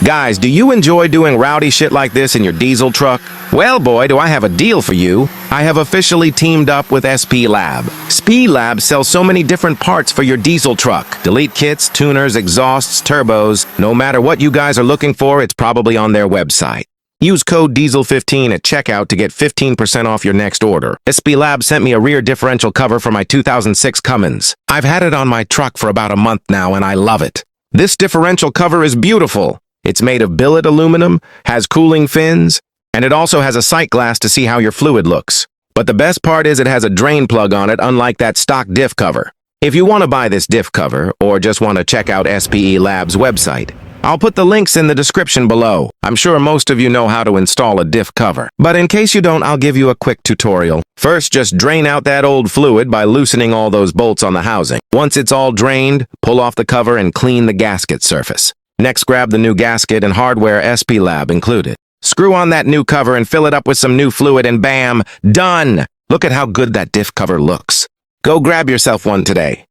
Guys, do you enjoy doing rowdy shit like this in your diesel truck? Well, boy, do I have a deal for you. I have officially teamed up with Spelab. Spelab sells so many different parts for your diesel truck. Delete kits, tuners, exhausts, turbos. No matter what you guys are looking for, it's probably on their website. Use code DIESEL15 at checkout to get 15% off your next order. Spelab sent me a rear differential cover for my 2006 Cummins. I've had it on my truck for about a month now and I love it. This differential cover is beautiful. It's made of billet aluminum, has cooling fins, and it also has a sight glass to see how your fluid looks. But the best part is it has a drain plug on it, unlike that stock diff cover. If you want to buy this diff cover, or just want to check out Spelab's website, I'll put the links in the description below. I'm sure most of you know how to install a diff cover. But in case you don't, I'll give you a quick tutorial. First, just drain out that old fluid by loosening all those bolts on the housing. Once it's all drained, pull off the cover and clean the gasket surface. Next, grab the new gasket and hardware Spelab included. Screw on that new cover and fill it up with some new fluid and bam, done! Look at how good that diff cover looks. Go grab yourself one today.